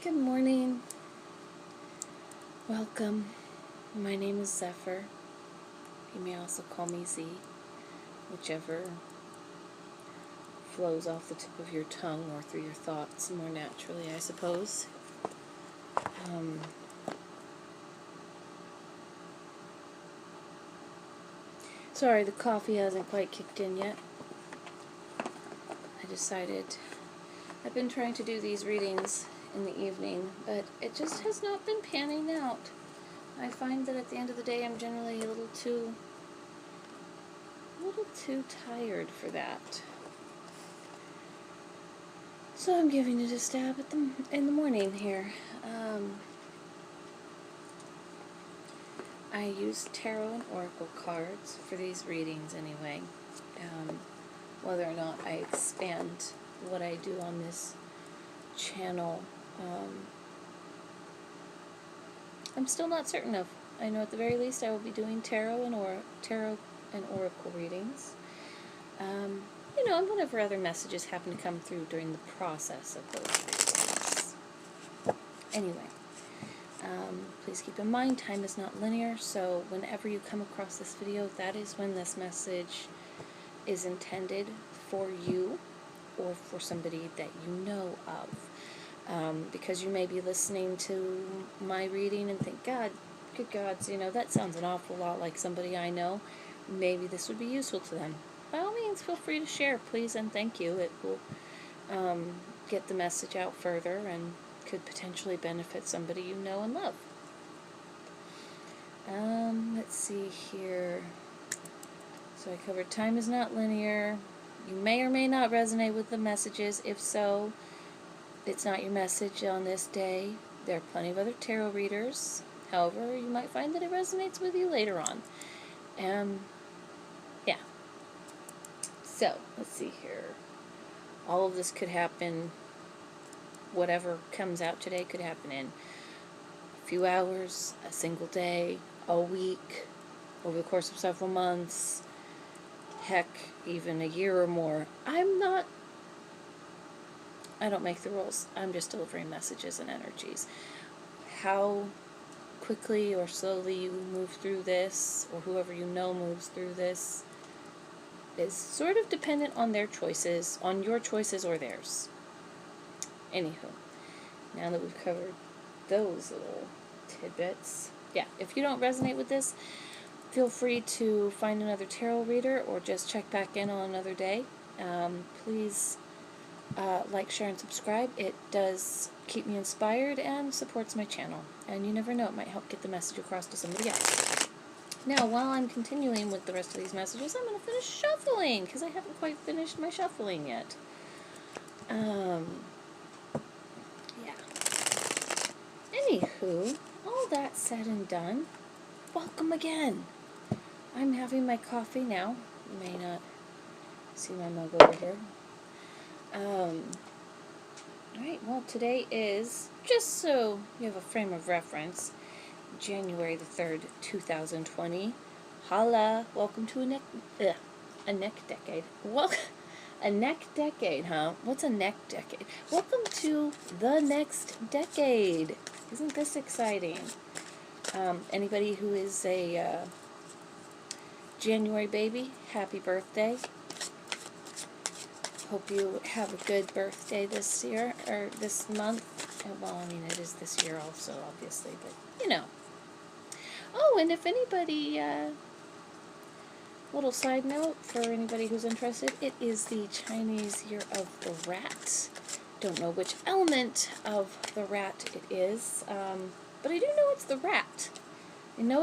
Good morning. Welcome. My name is Zephyr. You may also call me Z, whichever flows off the tip of your tongue or through your thoughts more naturally, I suppose. Sorry, the coffee hasn't quite kicked in yet. I decided I've been trying to do these readings in the evening, but it just has not been panning out. I find that at the end of the day I'm generally a little too tired for that. So I'm giving it a stab in the morning here. I use tarot and oracle cards for these readings anyway. Whether or not I expand what I do on this channel, I'm still not certain of. I know at the very least I will be doing tarot and oracle readings. And whatever other messages happen to come through during the process of those readings. Anyway, please keep in mind time is not linear, so whenever you come across this video, that is when this message is intended for you or for somebody that you know of. Because you may be listening to my reading and think, good gods, that sounds an awful lot like somebody I know. Maybe this would be useful to them. By all means, feel free to share, please, and thank you. It will get the message out further and could potentially benefit somebody you know and love. Let's see here. So I covered time is not linear. You may or may not resonate with the messages. If so, it's not your message on this day. There are plenty of other tarot readers. However, you might find that it resonates with you later on. Yeah. So, let's see here. All of this could happen, whatever comes out today could happen in a few hours, a single day, a week, over the course of several months, heck, even a year or more. I don't make the rules. I'm just delivering messages and energies. How quickly or slowly you move through this, or whoever you know moves through this, is sort of dependent on their choices, on your choices or theirs. Anywho, now that we've covered those little tidbits, yeah, if you don't resonate with this, feel free to find another tarot reader or just check back in on another day. Please like, share, and subscribe. It does keep me inspired and supports my channel. And you never know, it might help get the message across to somebody else. Now, while I'm continuing with the rest of these messages, I'm going to finish shuffling, because I haven't quite finished my shuffling yet. Yeah. Anywho, all that said and done, welcome again. I'm having my coffee now. You may not see my mug over here. Alright, well, today is, just so you have a frame of reference, January the 3rd, 2020. Holla! Welcome to a neck decade. Well, a neck decade, huh? What's a neck decade? Welcome to the next decade. Isn't this exciting? Anybody who is a January baby, happy birthday. Hope you have a good birthday this year, or this month. Well, I mean, it is this year also, obviously, but, Oh, and if anybody, little side note for anybody who's interested, it is the Chinese Year of the Rat. Don't know which element of the rat it is, but I do know it's the rat. I know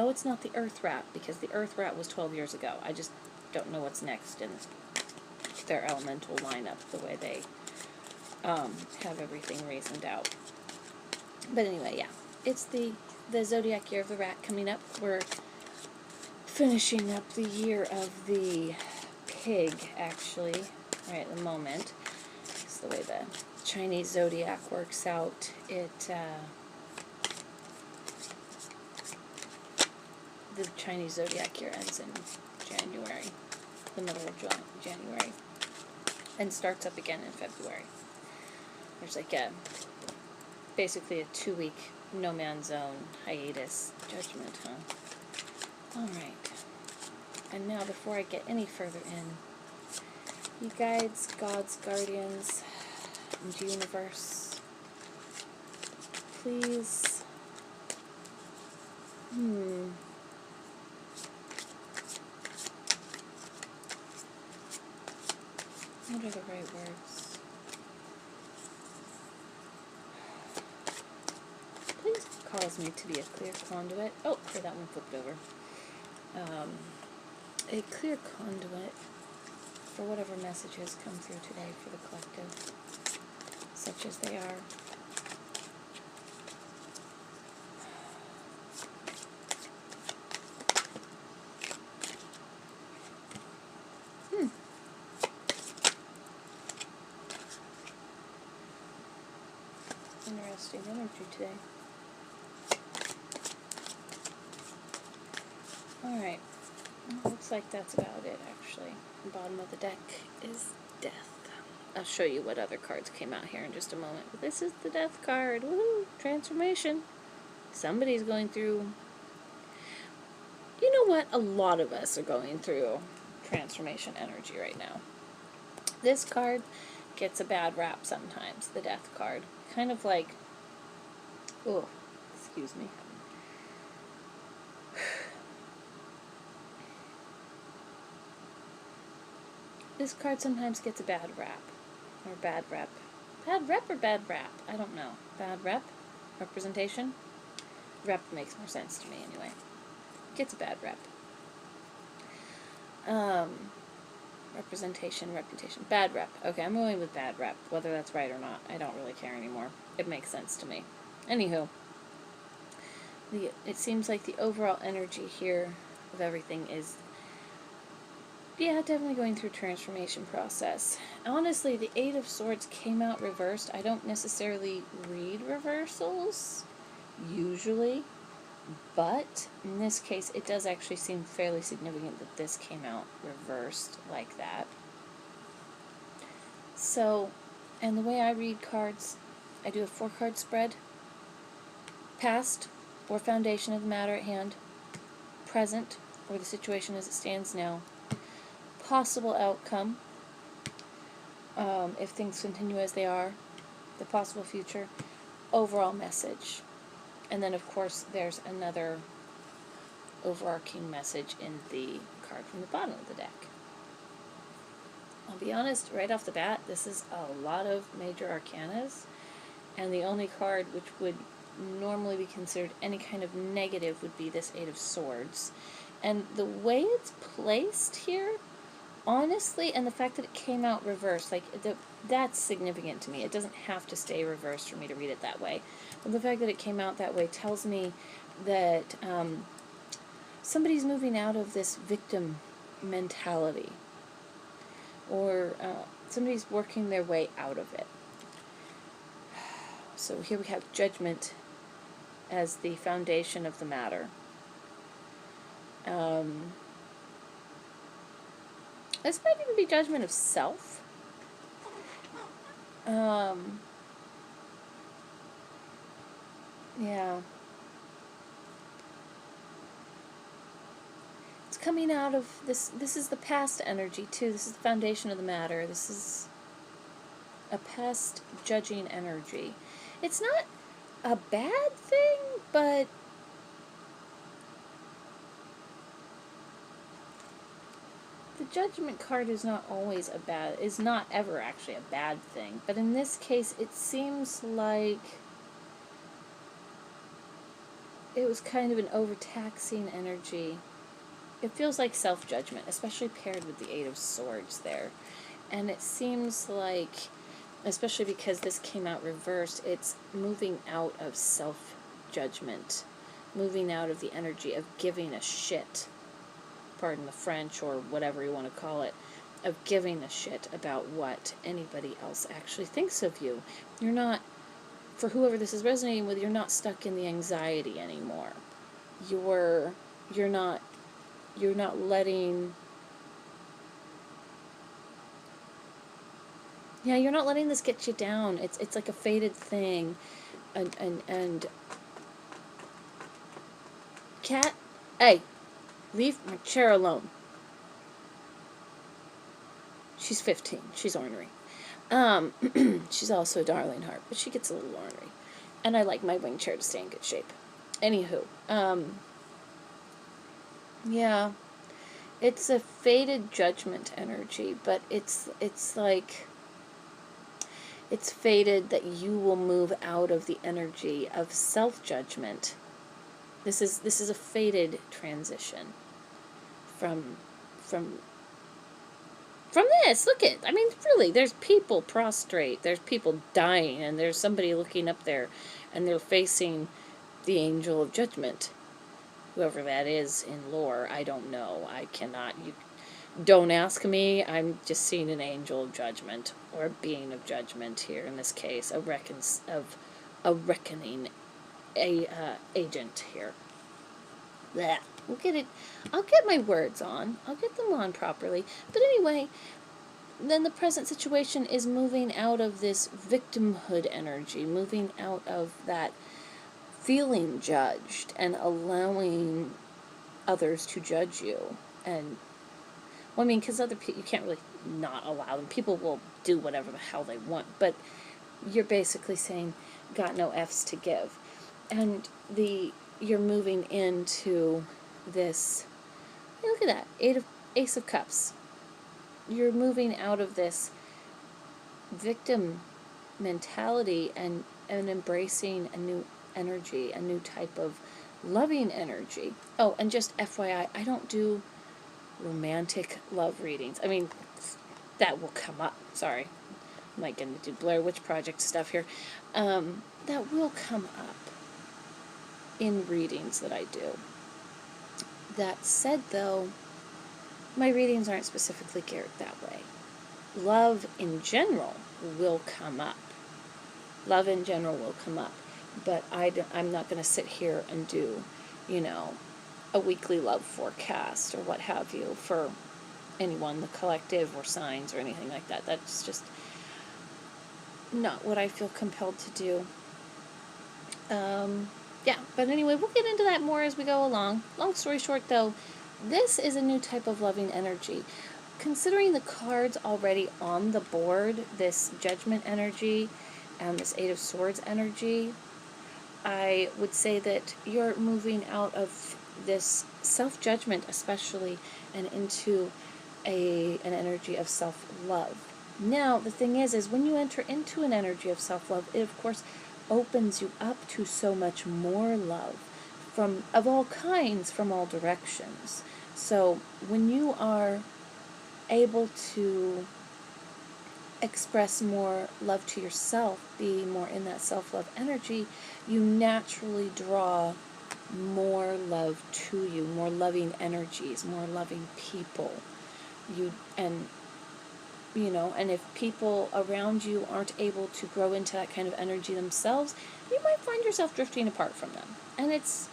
it's not the Earth rat, because the Earth rat was 12 years ago. I just don't know what's next in their elemental lineup, the way they have everything reasoned out. But anyway, yeah, it's the zodiac year of the rat coming up. We're finishing up the year of the pig, actually, right at the moment. It's the way the Chinese zodiac works out. The Chinese zodiac year ends in January, the middle of January, and starts up again in February. There's like a basically a 2-week no man's zone hiatus judgment, huh? Alright. And now before I get any further in, you guides, gods, guardians, and universe, please, what are the right words? Please cause me to be a clear conduit. Oh, okay, that one flipped over. A clear conduit for whatever messages come through today for the collective, such as they are. Interesting energy today. Alright, looks like that's about it, actually. The bottom of the deck is death. I'll show you what other cards came out here in just a moment. But this is the death card. Woohoo! Transformation. Somebody's going through... You know what? A lot of us are going through transformation energy right now. This card gets a bad rap sometimes, the death card. Kind of like... Oh, excuse me. This card sometimes gets a bad rap. Or bad rep. Bad rep or bad rap? I don't know. Bad rep? Representation? Rep makes more sense to me anyway. Gets a bad rep. Representation, reputation. Bad rep. Okay, I'm going with bad rep. Whether that's right or not, I don't really care anymore. It makes sense to me. Anywho, it seems like the overall energy here of everything is, yeah, definitely going through transformation process. Honestly, the Eight of Swords came out reversed. I don't necessarily read reversals, usually, but in this case, it does actually seem fairly significant that this came out reversed like that. So, and the way I read cards, I do a 4-card spread. Past, or foundation of the matter at hand. Present, or the situation as it stands now. Possible outcome, if things continue as they are. The possible future. Overall message. And then, of course, there's another overarching message in the card from the bottom of the deck. I'll be honest, right off the bat, this is a lot of major arcanas, and the only card which would normally be considered any kind of negative would be this Eight of Swords. And the way it's placed here, honestly, and the fact that it came out reversed, like, that's significant to me. It doesn't have to stay reversed for me to read it that way. But the fact that it came out that way tells me that somebody's moving out of this victim mentality. Or somebody's working their way out of it. So here we have judgment as the foundation of the matter. This might even be judgment of self. Yeah. It's coming out of this. This is the past energy, too. This is the foundation of the matter. This is a past judging energy. It's not a bad thing, but the judgment card is not always is not ever actually a bad thing. But in this case, it seems like it was kind of an overtaxing energy. It feels like self-judgment, especially paired with the Eight of Swords there. And it seems like, especially because this came out reversed, it's moving out of self-judgment, moving out of the energy of giving a shit, pardon the French or whatever you want to call it, of giving a shit about what anybody else actually thinks of you. You're not, for whoever this is resonating with, you're not stuck in the anxiety anymore. You're not letting... Yeah, you're not letting this get you down. It's like a fated thing. and cat, hey, leave my chair alone. She's 15. She's ornery. She's also a darling heart, but she gets a little ornery. And I like my wing chair to stay in good shape. Anywho, yeah, it's a faded judgment energy, but it's like it's fated that you will move out of the energy of self-judgment. This is a fated transition from from this. Look at, I mean, really, there's people prostrate, there's people dying, and there's somebody looking up there, and they're facing the angel of judgment. Whoever that is in lore, I don't know. I cannot, you don't ask me. I'm just seeing an angel of judgment, or a being of judgment here in this case, a reckoning, agent here. Blech. We'll get it. I'll get my words on. I'll get them on properly. But anyway, then the present situation is moving out of this victimhood energy, moving out of that feeling judged and allowing others to judge you. And, well, I mean, because other people, you can't really not allow them. People will do whatever the hell they want. But you're basically saying, got no F's to give. And you're moving into this, hey, look at that, Ace of Cups. You're moving out of this victim mentality and embracing a new energy, a new type of loving energy. Oh, and just FYI, I don't do romantic love readings. I mean, that will come up. Sorry. I'm like going to do Blair Witch Project stuff here. That will come up in readings that I do. That said, though, my readings aren't specifically geared that way. Love in general will come up. Love in general will come up. But I'm not going to sit here and do, a weekly love forecast or what have you for anyone, the collective or signs or anything like that. That's just not what I feel compelled to do. Yeah, but anyway, we'll get into that more as we go along. Long story short, though, this is a new type of loving energy. Considering the cards already on the board, this Judgment energy and this Eight of Swords energy, I would say that you're moving out of this self-judgment especially and into an energy of self-love. Now, the thing is when you enter into an energy of self-love, it, of course, opens you up to so much more love of all kinds, from all directions. So when you are able to express more love to yourself, be more in that self-love energy, you naturally draw more love to you, more loving energies, more loving people. And if people around you aren't able to grow into that kind of energy themselves, you might find yourself drifting apart from them. And it's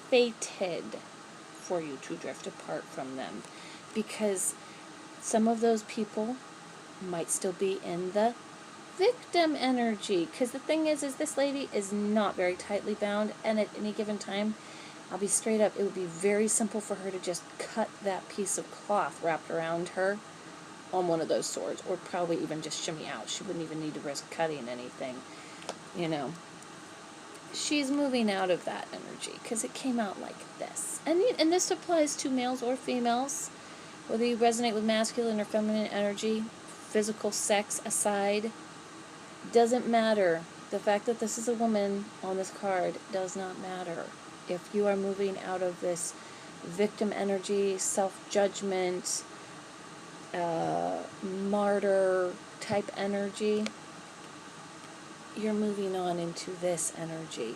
fated for you to drift apart from them, because some of those people might still be in the victim energy. Because the thing is this lady is not very tightly bound, and at any given time, I'll be straight up, it would be very simple for her to just cut that piece of cloth wrapped around her on one of those swords, or probably even just shimmy out. She wouldn't even need to risk cutting anything, She's moving out of that energy, because it came out like this. And this applies to males or females, whether you resonate with masculine or feminine energy, physical sex aside, doesn't matter. The fact that this is a woman on this card does not matter. If you are moving out of this victim energy, self-judgment, martyr type energy, you're moving on into this energy.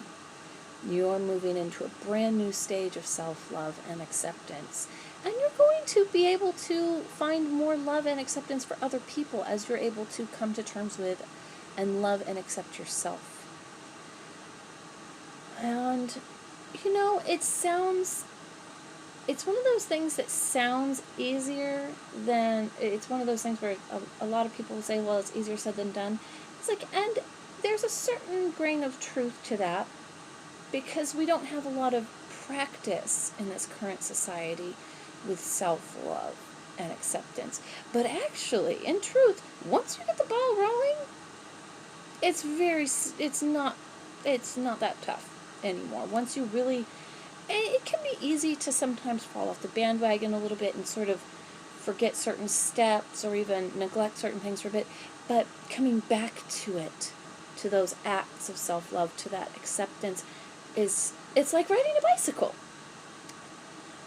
You're moving into a brand new stage of self-love and acceptance. And you're going to be able to find more love and acceptance for other people as you're able to come to terms with and love and accept yourself. And, it's one of those things that sounds easier than, it's one of those things where a lot of people will say, well, it's easier said than done. It's like, and there's a certain grain of truth to that, because we don't have a lot of practice in this current society with self-love and acceptance. But actually, in truth, once you get the ball rolling, it's not that tough anymore. Once you really, it can be easy to sometimes fall off the bandwagon a little bit and sort of forget certain steps or even neglect certain things for a bit, but coming back to it, to those acts of self-love, to that acceptance, it's like riding a bicycle.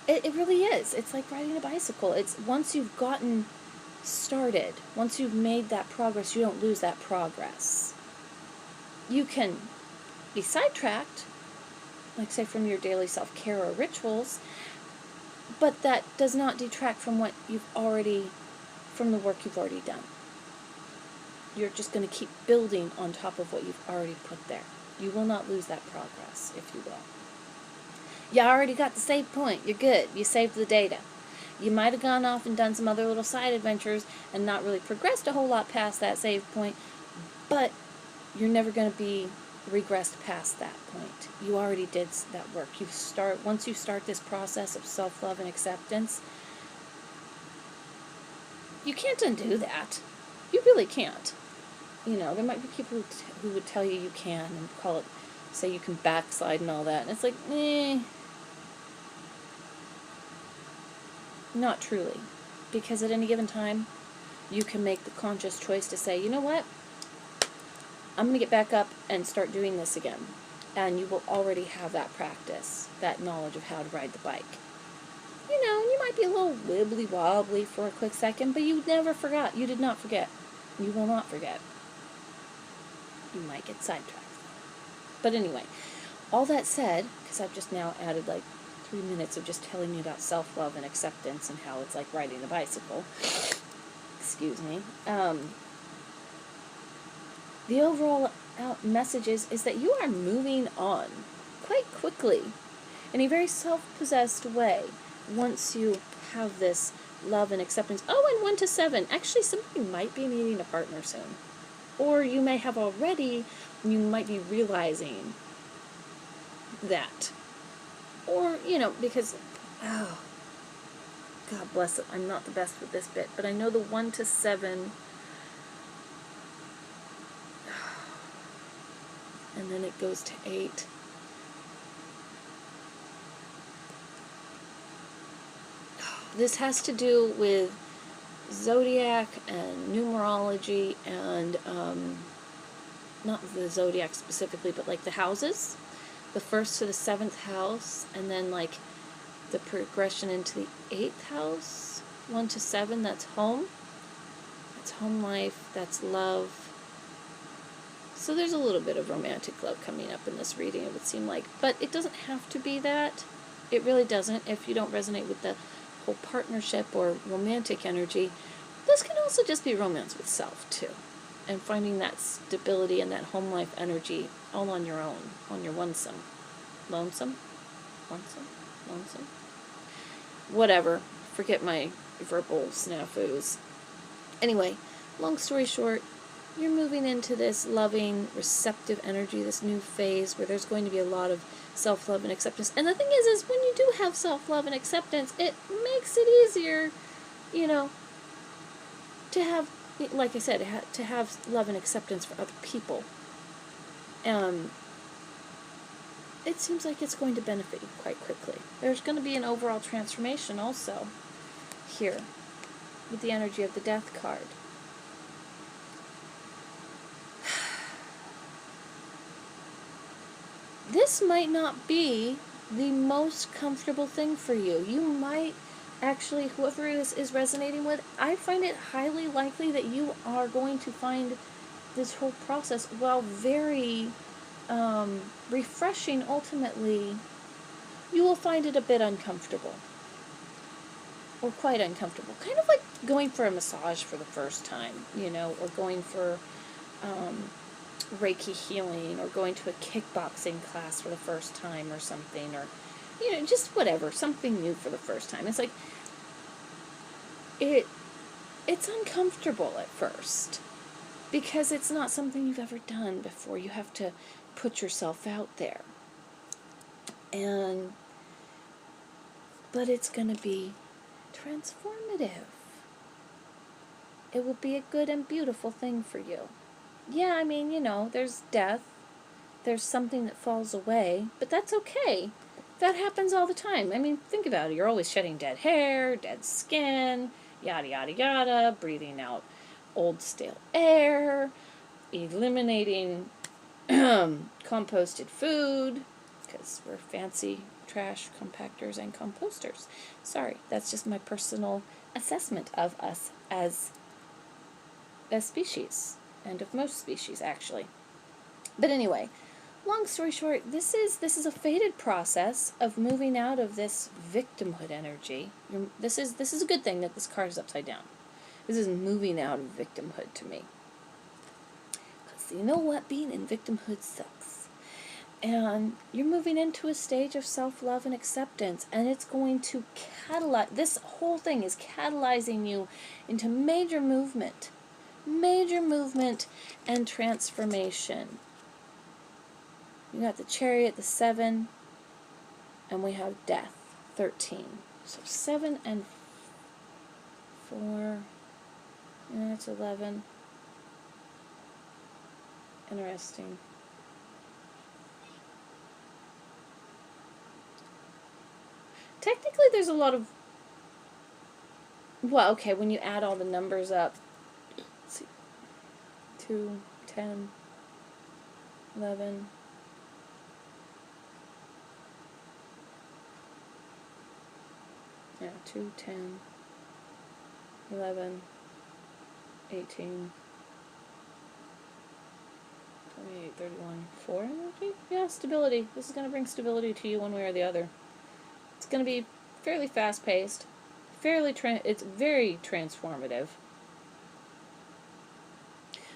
It really is. It's like riding a bicycle. It's once you've gotten started, once you've made that progress, you don't lose that progress. You can be sidetracked, like say from your daily self-care or rituals, but that does not detract from from the work you've already done. You're just going to keep building on top of what you've already put there. You will not lose that progress, if you will. You already got the save point. You're good. You saved the data. You might have gone off and done some other little side adventures and not really progressed a whole lot past that save point, but you're never going to be regressed past that point. You already did that work. Once you start this process of self-love and acceptance, you can't undo that. You really can't. There might be people who would tell you can and say you can backslide and all that. And it's like, not truly. Because at any given time, you can make the conscious choice to say, you know what? I'm going to get back up and start doing this again. And you will already have that practice, that knowledge of how to ride the bike. You might be a little wibbly-wobbly for a quick second, but you never forgot. You did not forget. You will not forget. You might get sidetracked. But anyway, all that said, because I've just now added like 3 minutes of just telling you about self-love and acceptance and how it's like riding a bicycle. Excuse me. The overall message is that you are moving on quite quickly in a very self-possessed way once you have this love and acceptance. Oh, and 1 to 7. Actually, somebody might be needing a partner soon. Or you may have already, you might be realizing that. Or, because, oh, God bless it, I'm not the best with this bit, but I know the 1 to 7, and then it goes to 8. This has to do with zodiac and numerology and not the zodiac specifically, but like the houses, the 1st to the 7th house, and then like the progression into the 8th house. 1 to 7, that's home. That's home life. That's love. So there's a little bit of romantic love coming up in this reading, it would seem like, but it doesn't have to be that. It really doesn't. If you don't resonate with the whole partnership or romantic energy, this can also just be romance with self too, and finding that stability and that home life energy all on your own, on your lonesome, whatever. Forget my verbal snafus. Anyway, long story short, you're moving into this loving, receptive energy, this new phase where there's going to be a lot of self-love and acceptance. And the thing is when you do have self-love and acceptance, it makes it easier, to have, like I said, to have love and acceptance for other people. It seems like it's going to benefit you quite quickly. There's going to be an overall transformation also here with the energy of the Death card. This might not be the most comfortable thing for you. You might actually, whoever is resonating with, I find it highly likely that you are going to find this whole process, while very refreshing, ultimately, you will find it a bit uncomfortable. Or quite uncomfortable. Kind of like going for a massage for the first time, or going for Reiki healing, or going to a kickboxing class for the first time or something, or just whatever, something new for the first time. It's like it's uncomfortable at first, because it's not something you've ever done before. You have to put yourself out there. But it's going to be transformative. It will be a good and beautiful thing for you. Yeah, I mean, there's death. There's something that falls away, but that's okay. That happens all the time. I mean, think about it. You're always shedding dead hair, dead skin, yada, yada, yada, breathing out old, stale air, eliminating composted food, because we're fancy trash compactors and composters. Sorry, that's just my personal assessment of us as a species, and of most species, actually. But anyway, long story short, this is a fated process of moving out of this victimhood energy. This is a good thing that this card is upside down. This is moving out of victimhood to me. Because you know what? Being in victimhood sucks. And you're moving into a stage of self-love and acceptance, and it's going to catalyze, this whole thing is catalyzing you into major movement and transformation. You got the Chariot, the 7, and we have Death, 13. So 7 and 4, and that's 11. Interesting. Technically, there's a lot of, well, okay, when you add all the numbers up, let's see, 2, 10, 11, yeah, 2, 10, 11, 18, 28, 31, 4 energy? Yeah, stability. This is going to bring stability to you one way or the other. It's going to be fairly fast-paced, it's very transformative.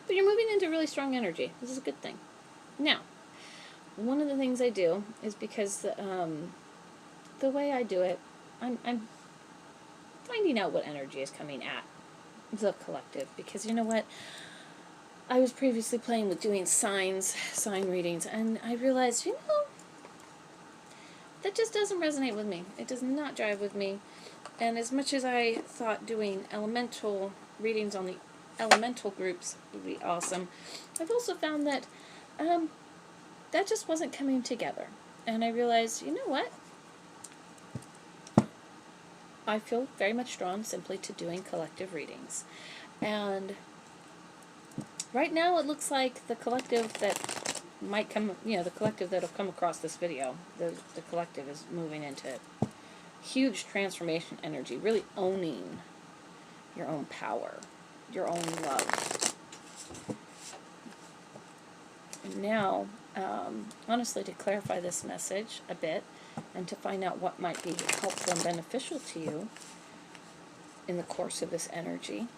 But you're moving into really strong energy. This is a good thing. Now, one of the things I do is because the way I do it, I'm finding out what energy is coming at the collective. Because you know what? I was previously playing with doing sign readings, and I realized, that just doesn't resonate with me. It does not jive with me. And as much as I thought doing elemental readings on the elemental groups would be awesome, I've also found that that just wasn't coming together. And I realized, you know what? I feel very much drawn simply to doing collective readings. And right now it looks like the collective that might come, the collective that'll come across this video, the collective is moving into huge transformation energy, really owning your own power, your own love. And now, honestly, to clarify this message a bit, and to find out what might be helpful and beneficial to you in the course of this energy,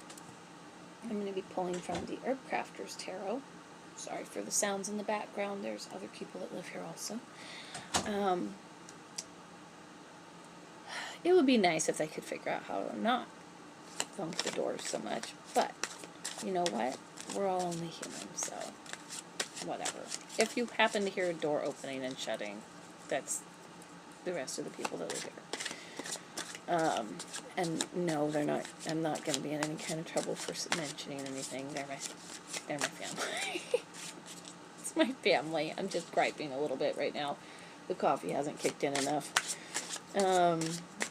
I'm going to be pulling from the Herb Crafters Tarot. Sorry for the sounds in the background. There's other people that live here also. It would be nice if they could figure out how to not thump the doors so much. But, you know what? We're all only human, so whatever. If you happen to hear a door opening and shutting, that's the rest of the people that live here. And no, they're not. I'm not going to be in any kind of trouble for mentioning anything. They're my family. It's my family. I'm just griping a little bit right now. The coffee hasn't kicked in enough.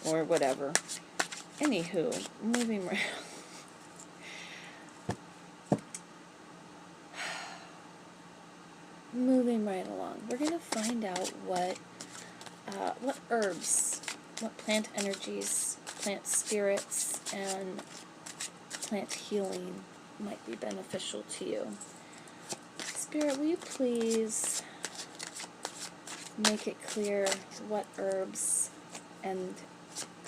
Or whatever. Anywho, moving right moving right along. We're going to find out what herbs, what plant energies, plant spirits, and plant healing might be beneficial to you. Spirit, will you please make it clear what herbs and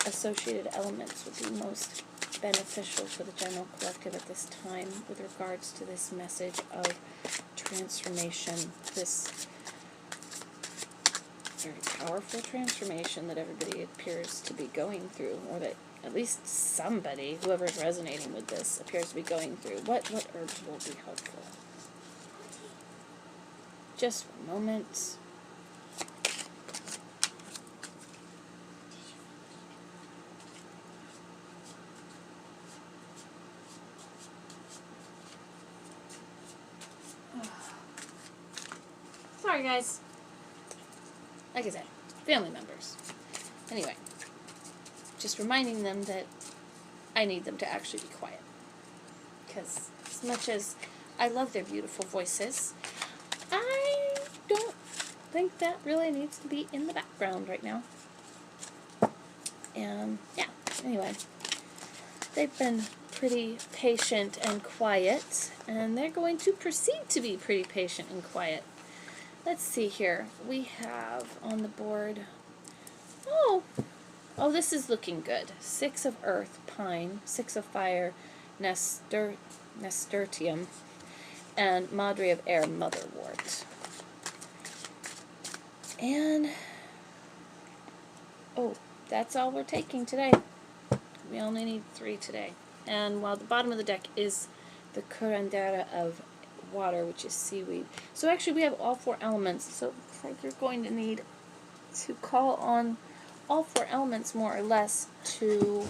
associated elements would be most beneficial for the general collective at this time with regards to this message of transformation, this very powerful transformation that everybody appears to be going through, or that at least somebody, whoever's resonating with this, appears to be going through. What herbs will be helpful? Just a moment. Sorry, guys. Like I said, family members. Anyway, just reminding them that I need them to actually be quiet. Because as much as I love their beautiful voices, I don't think that really needs to be in the background right now. And yeah, anyway, they've been pretty patient and quiet, and they're going to proceed to be pretty patient and quiet. Let's see here. We have on the board, oh, this is looking good. 6 of earth, pine, 6 of fire, nasturtium, and madre of air, motherwort. And, oh, that's all we're taking today. We only need 3 today. And while the bottom of the deck is the curandera of water, which is seaweed. So actually we have all 4 elements, so it looks like you're going to need to call on all 4 elements more or less to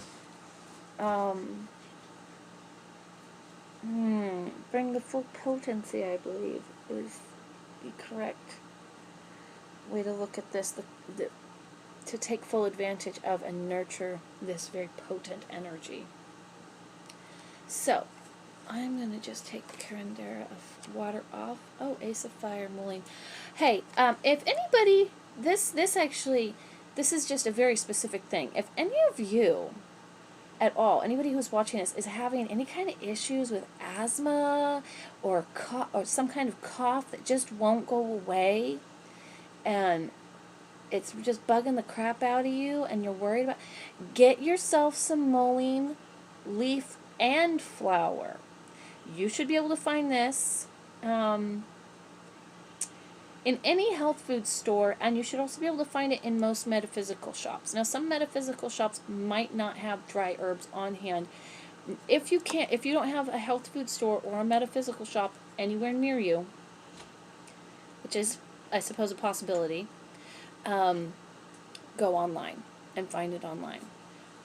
bring the full potency, I believe, is the correct way to look at this, to take full advantage of and nurture this very potent energy. So I'm going to just take the curandera of water off. Oh, ace of fire, mulling. Hey, if anybody, this is just a very specific thing. If any of you at all, anybody who's watching this, is having any kind of issues with asthma or some kind of cough that just won't go away, and it's just bugging the crap out of you and you're worried about, get yourself some mullein leaf and flower. You should be able to find this in any health food store, and you should also be able to find it in most metaphysical shops. Now, some metaphysical shops might not have dry herbs on hand. If you don't have a health food store or a metaphysical shop anywhere near you, which is, I suppose, a possibility, go online and find it online.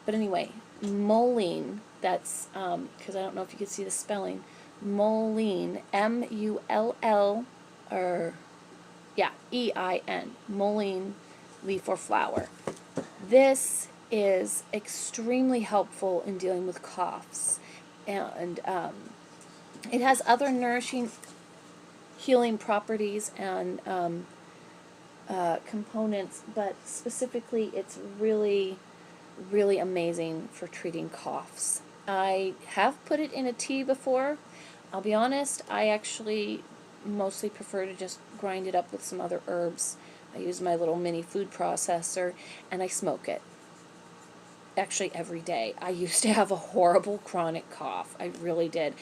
But anyway, mullein, that's, because I don't know if you can see the spelling, mullein, M-U-L-L, or, yeah, E-I-N, mullein leaf or flower. This is extremely helpful in dealing with coughs, and it has other nourishing, healing properties and components, but specifically it's really, really amazing for treating coughs. I have put it in a tea before. I'll be honest, I actually mostly prefer to just grind it up with some other herbs. I use my little mini food processor and I smoke it. Actually every day. I used to have a horrible chronic cough. I really did.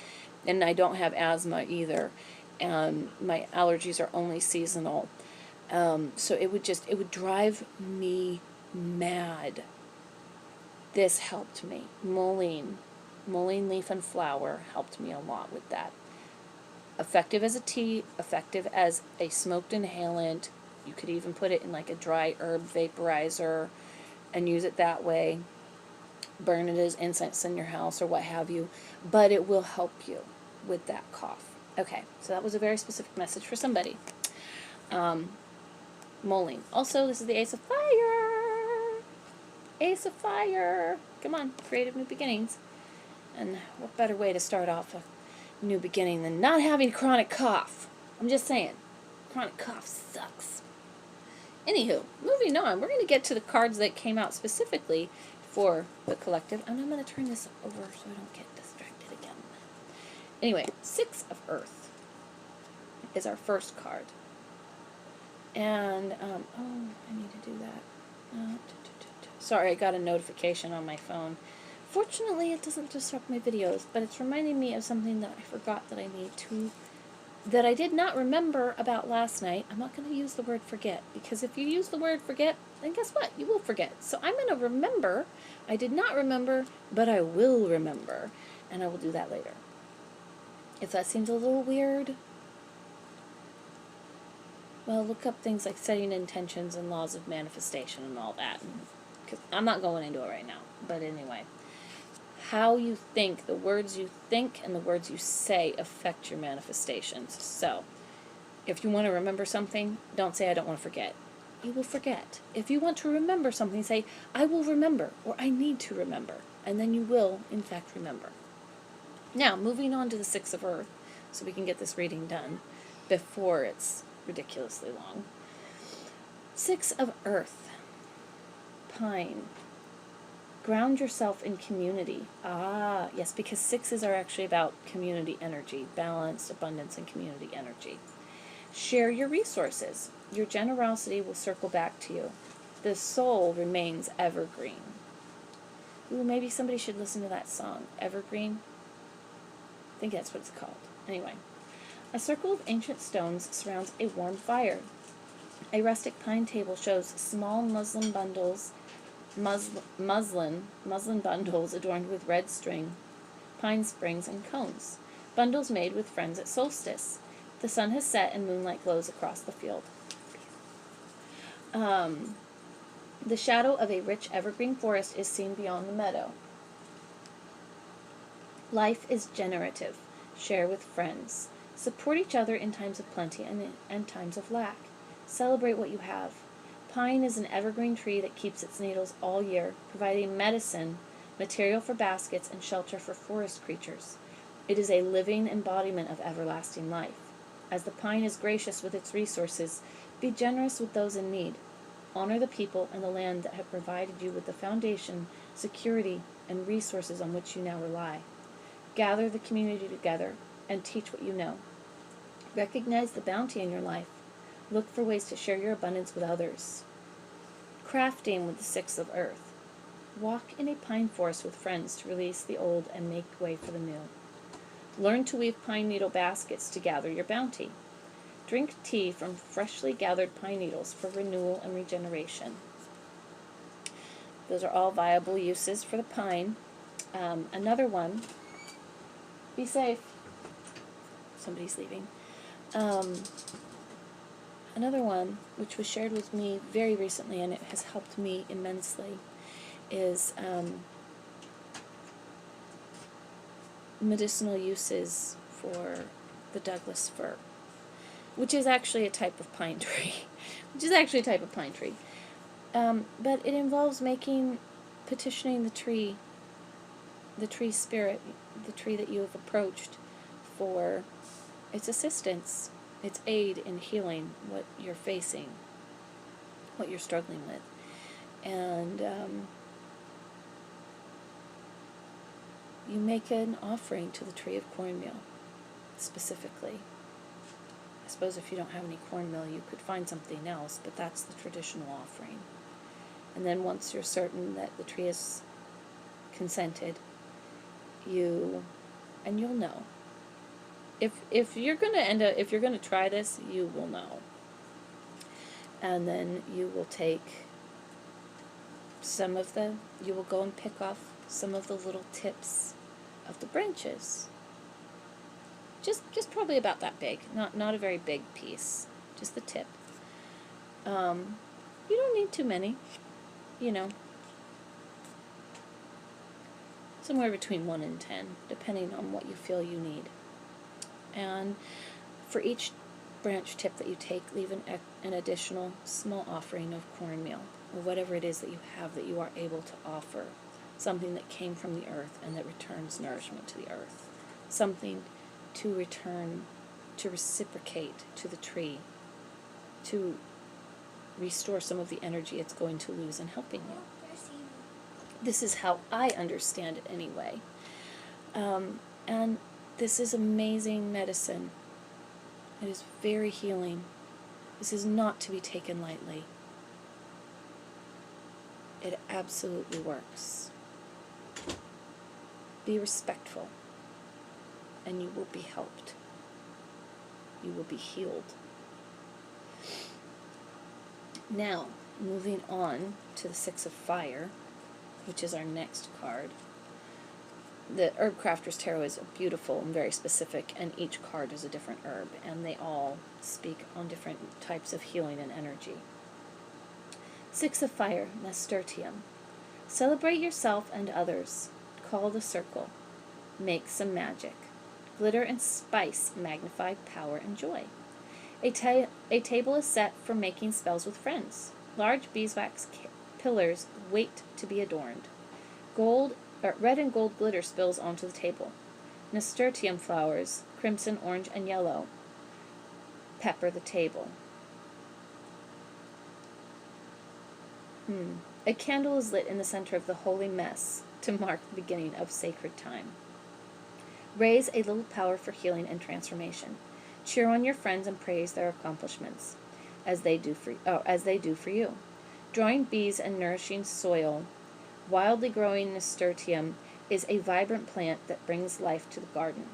And I don't have asthma either. And my allergies are only seasonal. So it would drive me mad. This helped me. Mullein leaf and flower helped me a lot with that. Effective as a tea, effective as a smoked inhalant. You could even put it in like a dry herb vaporizer and use it that way. Burn it as incense in your house or what have you. But it will help you with that cough. Okay, so that was a very specific message for somebody. Mullein. Also, this is the Ace of Fire. Ace of Fire. Come on, creative new beginnings. And what better way to start off a new beginning than not having a chronic cough? I'm just saying, chronic cough sucks. Anywho, moving on, we're going to get to the cards that came out specifically for the collective, and I'm going to turn this over so I don't get distracted again. Anyway, 6 of Earth is our first card. And, oh, I need to do that. Sorry, I got a notification on my phone. Fortunately, it doesn't disrupt my videos, but it's reminding me of something that I forgot that that I did not remember about last night. I'm not going to use the word forget, because if you use the word forget, then guess what? You will forget. So I'm going to remember I did not remember, but I will remember, and I will do that later. If that seems a little weird, well, look up things like setting intentions and laws of manifestation and all that. Because I'm not going into it right now. But anyway, how you think, the words you think and the words you say affect your manifestations. So, if you want to remember something, don't say I don't want to forget. You will forget. If you want to remember something, say I will remember or I need to remember. And then you will, in fact, remember. Now, moving on to the Six of Earth, so we can get this reading done before it's ridiculously long. Six of Earth. Pine. Ground yourself in community. Ah, yes, because sixes are actually about community energy, balance, abundance, and community energy. Share your resources. Your generosity will circle back to you. The soul remains evergreen. Ooh, maybe somebody should listen to that song, Evergreen. I think that's what it's called. Anyway, a circle of ancient stones surrounds a warm fire. A rustic pine table shows small muslin bundles adorned with red string, pine springs, and cones. Bundles made with friends at solstice. The sun has set and moonlight glows across the field. The shadow of a rich evergreen forest is seen beyond the meadow. Life is generative. Share with friends. Support each other in times of plenty and times of lack. Celebrate what you have. Pine is an evergreen tree that keeps its needles all year, providing medicine, material for baskets, and shelter for forest creatures. It is a living embodiment of everlasting life. As the pine is gracious with its resources, be generous with those in need. Honor the people and the land that have provided you with the foundation, security, and resources on which you now rely. Gather the community together and teach what you know. Recognize the bounty in your life. Look for ways to share your abundance with others. Crafting with the Six of Earth. Walk in a pine forest with friends to release the old and make way for the new. Learn to weave pine needle baskets to gather your bounty. Drink tea from freshly gathered pine needles for renewal and regeneration. Those are all viable uses for the pine. Another one, be safe. Somebody's leaving. Another one, which was shared with me very recently, and it has helped me immensely, is medicinal uses for the Douglas fir, which is actually a type of pine tree. But it involves petitioning the tree spirit, the tree that you have approached, for its assistance, its aid in healing what you're facing, what you're struggling with. And you make an offering to the tree of cornmeal, specifically. I suppose if you don't have any cornmeal, you could find something else, but that's the traditional offering. And then once you're certain that the tree is consented, you'll know. If you're gonna try this, you will know. And then you will take you will go and pick off some of the little tips of the branches. Just probably about that big, not a very big piece, just the tip. You don't need too many, somewhere between 1 and 10, depending on what you feel you need. And for each branch tip that you take, leave an additional small offering of cornmeal, or whatever it is that you have that you are able to offer, something that came from the earth and that returns nourishment to the earth, something to reciprocate to the tree, to restore some of the energy it's going to lose in helping you. This is how I understand it anyway. And this is amazing medicine. It is very healing. This is not to be taken lightly. It absolutely works. Be respectful, and you will be helped. You will be healed. Now, moving on to the Six of Fire. which is our next card. The Herb Crafter's Tarot is beautiful and very specific, and each card is a different herb, and they all speak on different types of healing and energy. Six of Fire, Nasturtium. Celebrate yourself and others. Call the circle. Make some magic. Glitter and spice magnify power and joy. A table is set for making spells with friends. Large beeswax pillars wait to be adorned. Red and gold glitter spills onto the table. Nasturtium flowers, crimson, orange, and yellow, pepper the table. A candle is lit in the center of the holy mess to mark the beginning of sacred time. Raise a little power for healing and transformation. Cheer on your friends and praise their accomplishments, as they do for you. Drawing bees and nourishing soil, wildly growing nasturtium is a vibrant plant that brings life to the garden.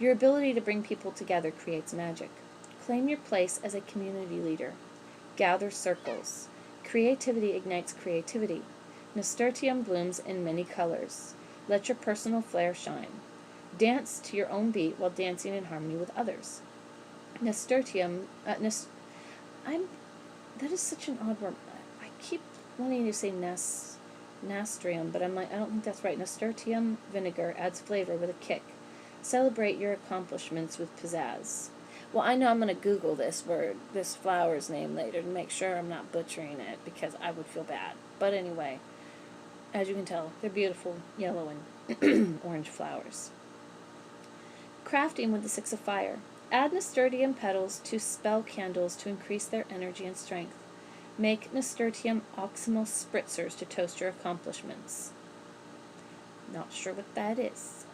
Your ability to bring people together creates magic. Claim your place as a community leader. Gather circles. Creativity ignites creativity. Nasturtium blooms in many colors. Let your personal flair shine. Dance to your own beat while dancing in harmony with others. Nasturtium, that is such an odd word. I keep wanting to say nastrium, but I'm like, I don't think that's right. Nasturtium vinegar adds flavor with a kick. Celebrate your accomplishments with pizzazz. Well, I know I'm going to Google this word, this flower's name later to make sure I'm not butchering it, because I would feel bad. But anyway, as you can tell, they're beautiful yellow and orange flowers. Crafting with the Six of Fire. Add nasturtium petals to spell candles to increase their energy and strength. Make nasturtium oximal spritzers to toast your accomplishments. Not sure what that is.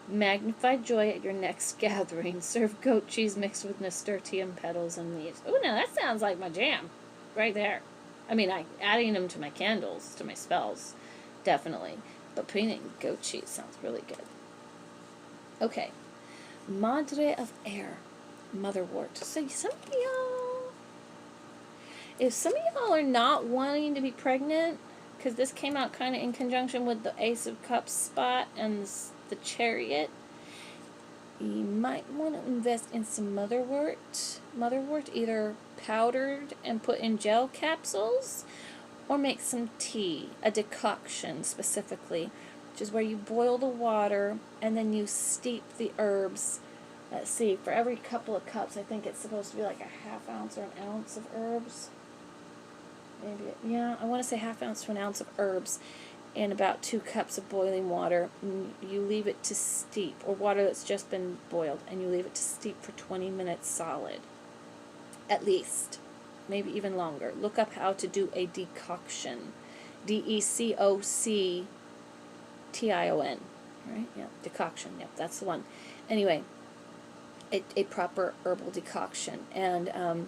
Magnify joy at your next gathering. Serve goat cheese mixed with nasturtium petals and leaves. Oh, now that sounds like my jam. Right there. I mean, adding them to my candles, to my spells, definitely. But putting it in goat cheese sounds really good. Okay. Madre of Air, Motherwort. So if some of y'all are not wanting to be pregnant, because this came out kind of in conjunction with the Ace of Cups spot and the Chariot, you might want to invest in some motherwort. Motherwort, either powdered and put in gel capsules, or make some tea, a decoction specifically, which is where you boil the water and then you steep the herbs. Let's see, for every couple of cups, I think it's supposed to be like a half ounce or an ounce of herbs. Maybe, yeah, I want to say half ounce to an ounce of herbs and about 2 cups of boiling water. You leave it to steep, or water that's just been boiled, and you leave it to steep for 20 minutes solid, at least, maybe even longer. Look up how to do a decoction. DECOCTION, right? Yeah, decoction. Yep, that's the one. Anyway, a proper herbal decoction. And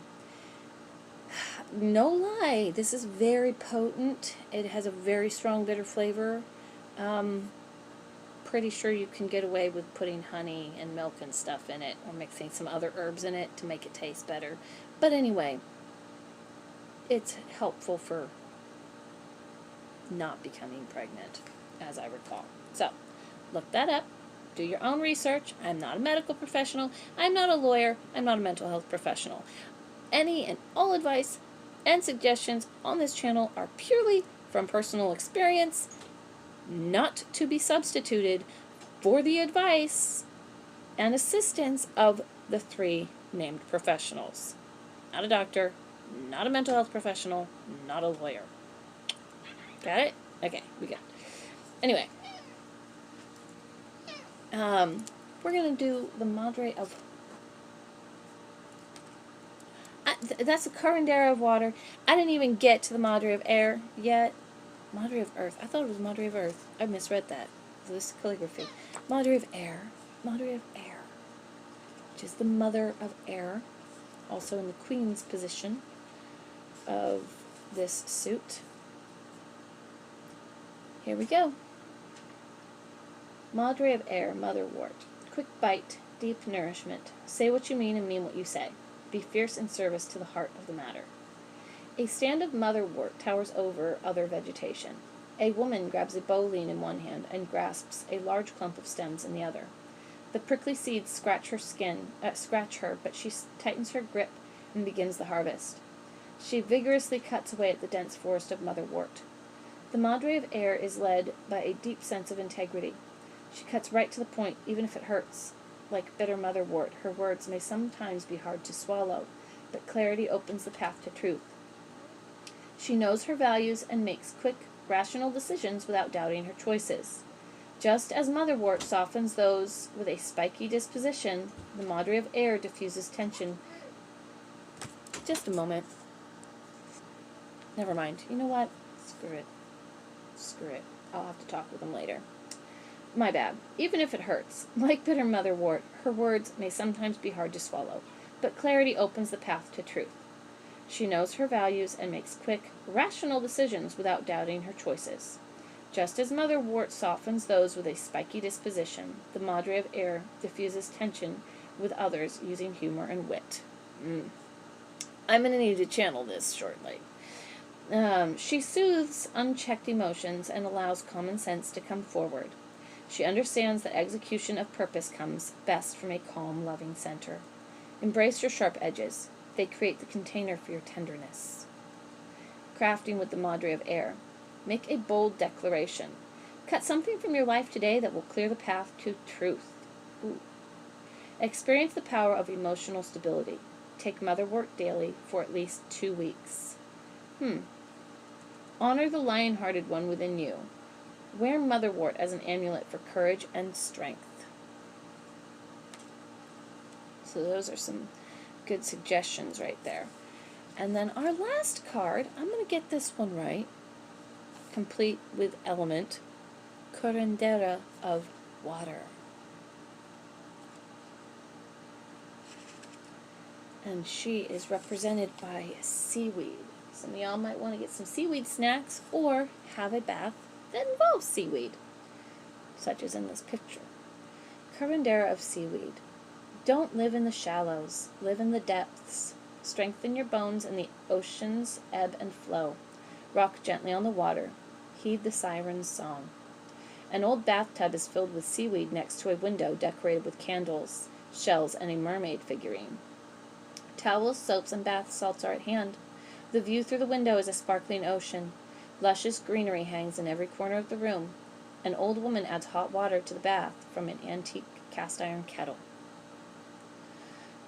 no lie, this is very potent. It has a very strong bitter flavor. Pretty sure you can get away with putting honey and milk and stuff in it, or mixing some other herbs in it to make it taste better. But anyway, it's helpful for not becoming pregnant, as I recall. So, look that up. Do your own research. I'm not a medical professional. I'm not a lawyer. I'm not a mental health professional. Any and all advice and suggestions on this channel are purely from personal experience, not to be substituted for the advice and assistance of the 3 named professionals. Not a doctor, not a mental health professional, not a lawyer. Got it? Okay, we got it. Anyway, we're going to do the Madre of... that's a Curandera of water. I didn't even get to the Madre of Air yet. Madre of Earth. I thought it was Madre of Earth. I misread that. This calligraphy. Madre of Air. Madre of Air. Which is the mother of air. Also in the Queen's position of this suit. Here we go. Madre of Air, Motherwort. Quick bite, deep nourishment. Say what you mean and mean what you say. Be fierce in service to the heart of the matter. A stand of motherwort towers over other vegetation. A woman grabs a bowline in one hand and grasps a large clump of stems in the other. The prickly seeds scratch her, but she tightens her grip and begins the harvest. She vigorously cuts away at the dense forest of motherwort. The Madre of Air is led by a deep sense of integrity. She cuts right to the point, even if it hurts. Like bitter motherwort, her words may sometimes be hard to swallow, but clarity opens the path to truth. She knows her values and makes quick, rational decisions without doubting her choices. Just as motherwort softens those with a spiky disposition, the Madre of Air diffuses tension. Just a moment. Never mind. You know what? Screw it. I'll have to talk with them later. My bad. Even if it hurts, like bitter motherwort, her words may sometimes be hard to swallow, but clarity opens the path to truth. She knows her values and makes quick, rational decisions without doubting her choices. Just as motherwort softens those with a spiky disposition, the Madre of Air diffuses tension with others using humor and wit. I'm going to need to channel this shortly. She soothes unchecked emotions and allows common sense to come forward. She understands that execution of purpose comes best from a calm, loving center. Embrace your sharp edges. They create the container for your tenderness. Crafting with the Madre of Air. Make a bold declaration. Cut something from your life today that will clear the path to truth. Experience the power of emotional stability. Take motherwort daily for at least 2 weeks. Honor the lion-hearted one within you. Wear motherwort as an amulet for courage and strength. So those are some good suggestions right there. And then our last card, I'm going to get this one right, complete with element, Curandera of Water. And she is represented by seaweed. Some of y'all might want to get some seaweed snacks or have a bath that involves seaweed, such as in this picture. Curandera of seaweed. Don't live in the shallows. Live in the depths. Strengthen your bones in the ocean's ebb and flow. Rock gently on the water. Heed the siren's song. An old bathtub is filled with seaweed next to a window decorated with candles, shells, and a mermaid figurine. Towels, soaps, and bath salts are at hand. The view through the window is a sparkling ocean. Luscious greenery hangs in every corner of the room. An old woman adds hot water to the bath from an antique cast-iron kettle.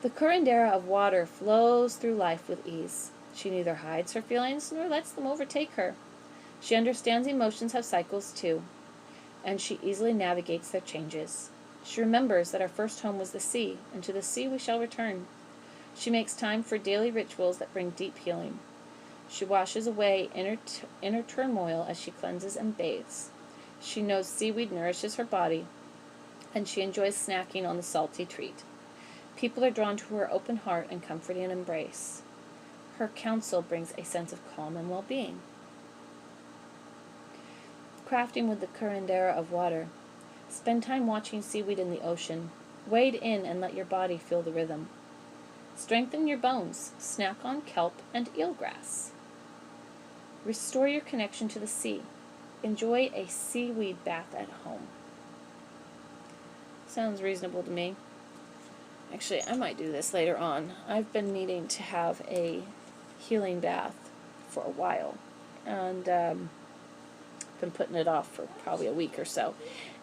The curandera of water flows through life with ease. She neither hides her feelings nor lets them overtake her. She understands emotions have cycles too, and she easily navigates their changes. She remembers that our first home was the sea, and to the sea we shall return. She makes time for daily rituals that bring deep healing. She washes away inner turmoil as she cleanses and bathes. She knows seaweed nourishes her body, and she enjoys snacking on the salty treat. People are drawn to her open heart and comforting embrace. Her counsel brings a sense of calm and well-being. Crafting with the curandera of water. Spend time watching seaweed in the ocean. Wade in and let your body feel the rhythm. Strengthen your bones. Snack on kelp and eelgrass. Restore your connection to the sea. Enjoy a seaweed bath at home. Sounds reasonable to me. Actually, I might do this later on. I've been needing to have a healing bath for a while, and been putting it off for probably a week or so,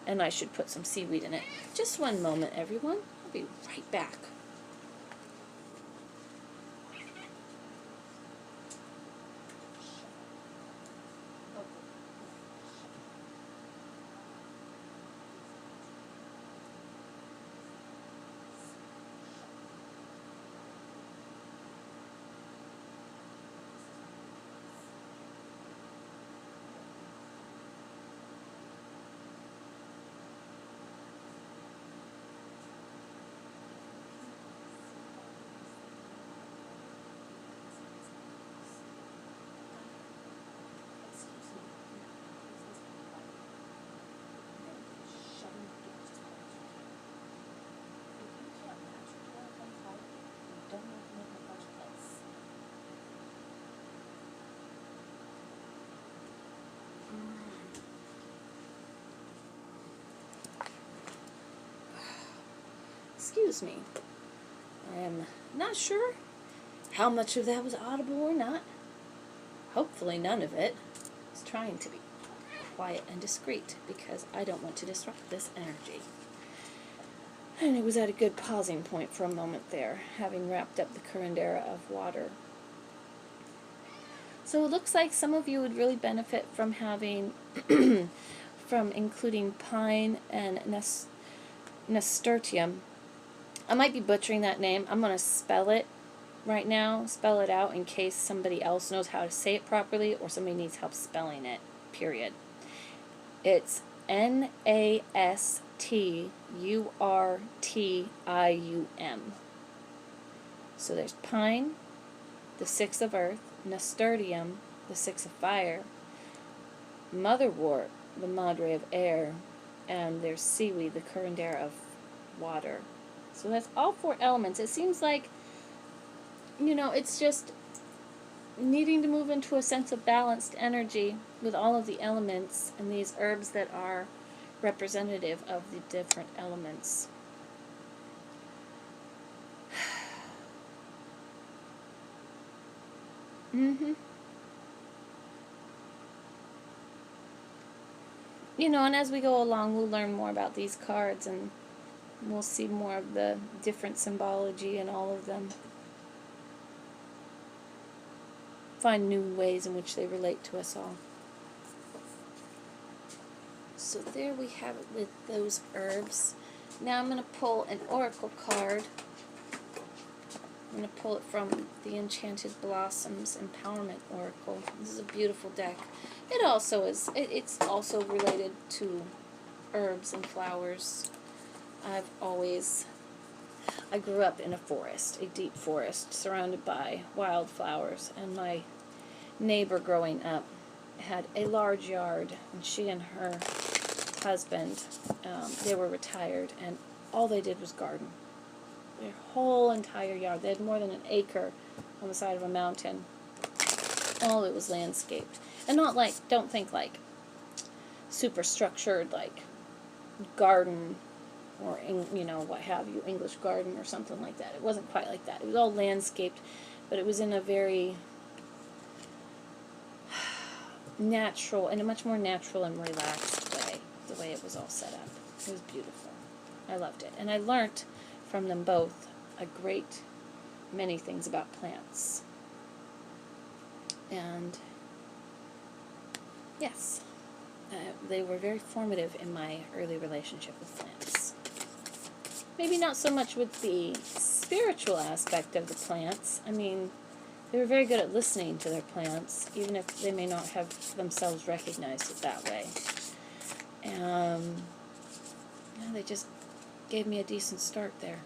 and I should put some seaweed in it. Just one moment, everyone. I'll be right back. Excuse me. I am not sure how much of that was audible or not. Hopefully none of it. I was trying to be quiet and discreet because I don't want to disrupt this energy. And it was at a good pausing point for a moment there, having wrapped up the curandera of water. So it looks like some of you would really benefit from having, from including pine and nasturtium. I might be butchering that name. I'm going to spell it right now, spell it out in case somebody else knows how to say it properly or somebody needs help spelling it, period. It's Nasturtium. So there's pine, the 6 of earth, nasturtium, the 6 of fire, motherwort, the madre of air, and there's seaweed, the curandera of water. So that's all 4 elements. It seems like, it's just needing to move into a sense of balanced energy with all of the elements and these herbs that are representative of the different elements. And as we go along, we'll learn more about these cards and we'll see more of the different symbology in all of them. Find new ways in which they relate to us all. So there we have it with those herbs. Now I'm going to pull an oracle card. I'm going to pull it from the Enchanted Blossoms Empowerment Oracle. This is a beautiful deck. It also is, it's also related to herbs and flowers. I grew up in a forest, a deep forest, surrounded by wildflowers, and my neighbor growing up had a large yard, and she and her husband, they were retired, and all they did was garden. Their whole entire yard. They had more than an acre on the side of a mountain. All it was landscaped. And not like, don't think like super structured, like garden or, what have you, English garden or something like that. It wasn't quite like that. It was all landscaped, but it was in a very natural, in a much more natural and relaxed way, the way it was all set up. It was beautiful. I loved it. And I learnt from them both a great many things about plants. And yes, they were very formative in my early relationship with plants. Maybe not so much with the spiritual aspect of the plants. I mean, they were very good at listening to their plants, even if they may not have themselves recognized it that way. They just gave me a decent start there.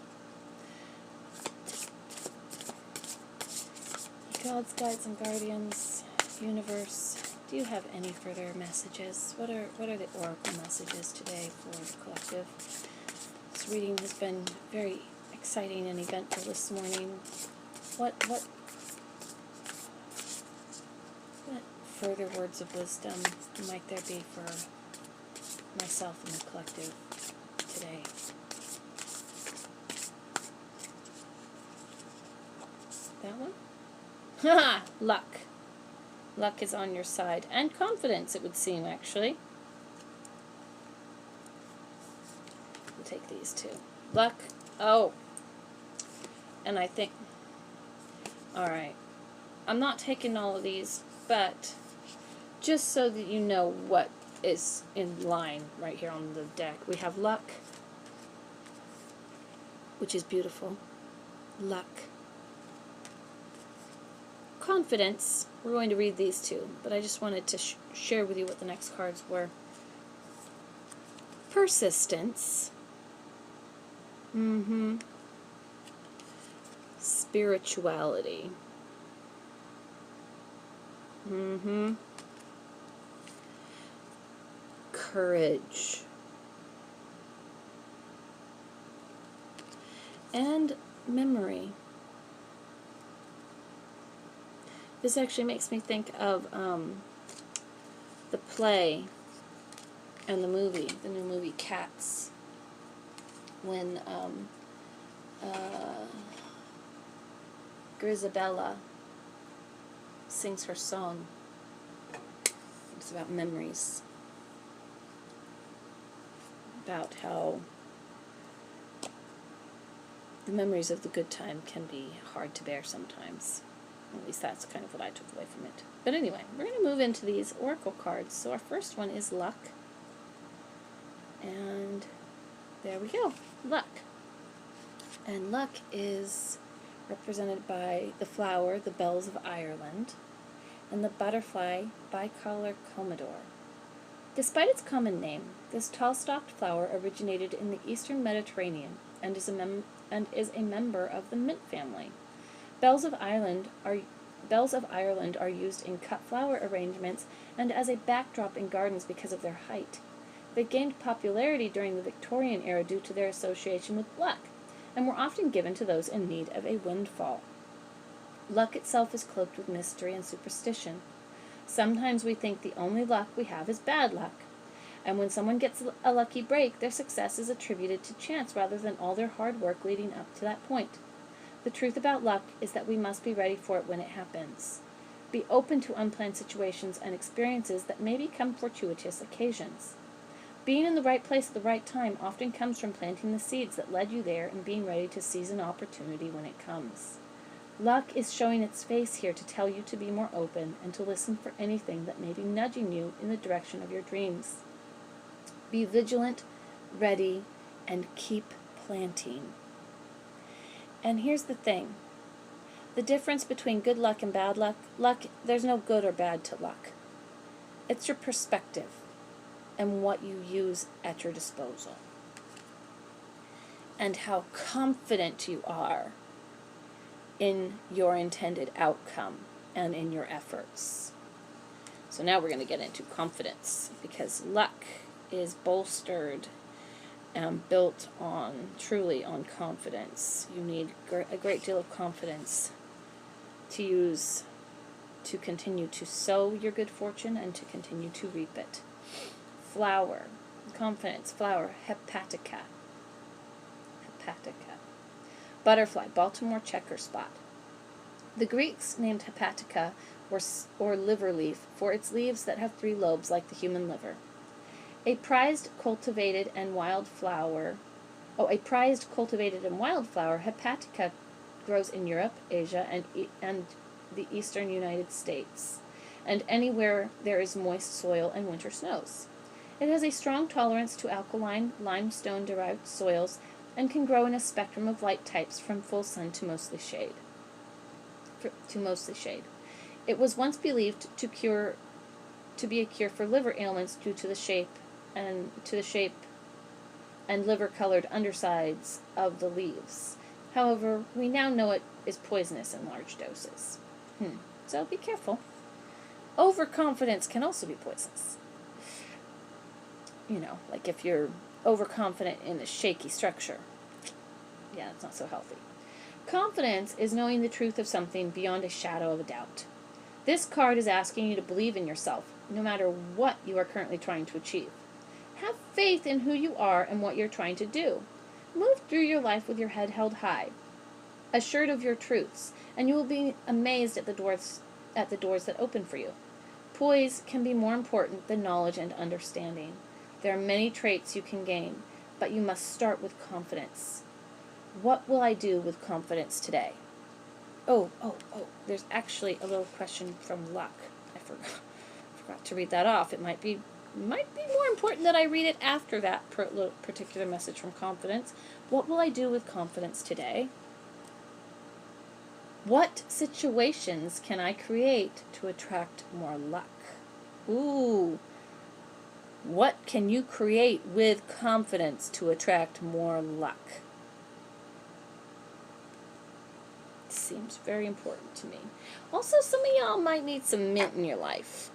Gods, guides, and guardians, universe, do you have any further messages? What are the oracle messages today for the collective? This reading has been very exciting and eventful this morning. What further words of wisdom might there be for myself and the collective today? That one? Ha! Luck. Luck is on your side. And confidence, it would seem, actually. We'll take these two. Luck. Oh. And I think... Alright. I'm not taking all of these, but just so that you know what is in line right here on the deck. We have luck, which is beautiful. Luck. Confidence. We're going to read these two, but I just wanted to share with you what the next cards were. Persistence. Spirituality. Courage. And memory. This actually makes me think of the play and the movie, the new movie Cats, when Grisabella sings her song. It's about memories. About how the memories of the good time can be hard to bear sometimes. At least that's kind of what I took away from it. But anyway, we're going to move into these oracle cards. So our first one is luck. And there we go, luck. And luck is represented by the flower, the bells of Ireland, and the butterfly, bicolor commodore. Despite its common name, this tall-stalked flower originated in the eastern Mediterranean and is a member of the mint family. Bells of Ireland are used in cut flower arrangements and as a backdrop in gardens because of their height. They gained popularity during the Victorian era due to their association with luck, and were often given to those in need of a windfall. Luck itself is cloaked with mystery and superstition. Sometimes we think the only luck we have is bad luck, and when someone gets a lucky break, their success is attributed to chance rather than all their hard work leading up to that point. The truth about luck is that we must be ready for it when it happens. Be open to unplanned situations and experiences that may become fortuitous occasions. Being in the right place at the right time often comes from planting the seeds that led you there and being ready to seize an opportunity when it comes. Luck is showing its face here to tell you to be more open and to listen for anything that may be nudging you in the direction of your dreams. Be vigilant, ready, and keep planting. And here's the thing. The difference between good luck and bad luck, there's no good or bad to luck. It's your perspective and what you use at your disposal. And how confident you are in your intended outcome and in your efforts. So now we're going to get into confidence, because luck is bolstered and built truly on confidence. You need a great deal of confidence to use to continue to sow your good fortune and to continue to reap it. Flower, confidence, flower, hepatica. Butterfly, Baltimore checker spot. The Greeks named hepatica or liver leaf for its leaves that have 3 lobes like the human liver. A prized, cultivated, and wild flower, hepatica grows in Europe, Asia, and the eastern United States, and anywhere there is moist soil and winter snows. It has a strong tolerance to alkaline, limestone-derived soils and can grow in a spectrum of light types from full sun to mostly shade. It was once believed to be a cure for liver ailments due to the shape and liver-colored undersides of the leaves. However, we now know it is poisonous in large doses. So be careful. Overconfidence can also be poisonous. Like if you're overconfident in a shaky structure. Yeah, it's not so healthy. Confidence is knowing the truth of something beyond a shadow of a doubt. This card is asking you to believe in yourself, no matter what you are currently trying to achieve. Have faith in who you are and what you're trying to do. Move through your life with your head held high, assured of your truths, and you will be amazed at the doors that open for you. Poise can be more important than knowledge and understanding. There are many traits you can gain, but you must start with confidence. What will I do with confidence today? Oh, there's actually a little question from Luck. I forgot to read that off. It might be more important that I read it after that particular message from Confidence. What will I do with confidence today? What situations can I create to attract more luck? Ooh. What can you create with confidence to attract more luck? Seems very important to me. Also, some of y'all might need some mint in your life.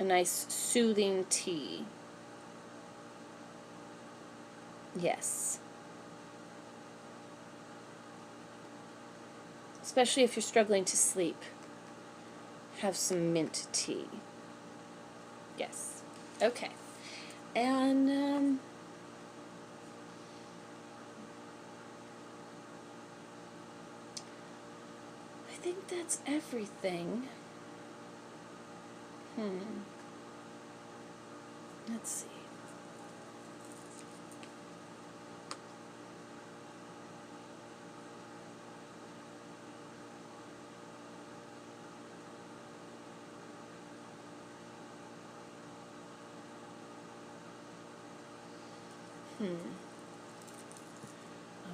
A nice soothing tea. Yes. Especially if you're struggling to sleep. Have some mint tea. Yes. Okay. And think that's everything. Let's see.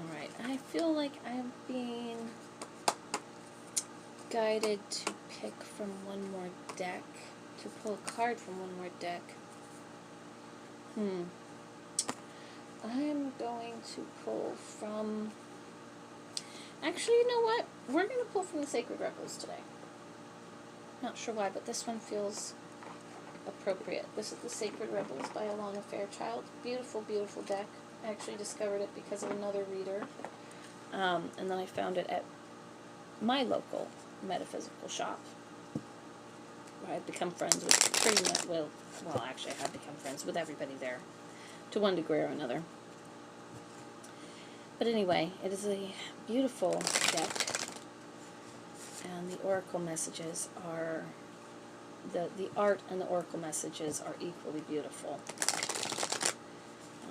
Alright, I feel like I'm being guided to pick from one more deck, to pull a card from one more deck. I'm going to pull from... Actually, you know what? We're going to pull from the Sacred Rebels today. Not sure why, but this one feels appropriate. This is the Sacred Rebels by Alana Fairchild. Beautiful, beautiful deck. I actually discovered it because of another reader. And then I found it at my local metaphysical shop, where I've become friends with pretty much, well, actually I have become friends with everybody there, to one degree or another. But anyway, it is a beautiful deck, and the oracle messages are, the art and the oracle messages are equally beautiful.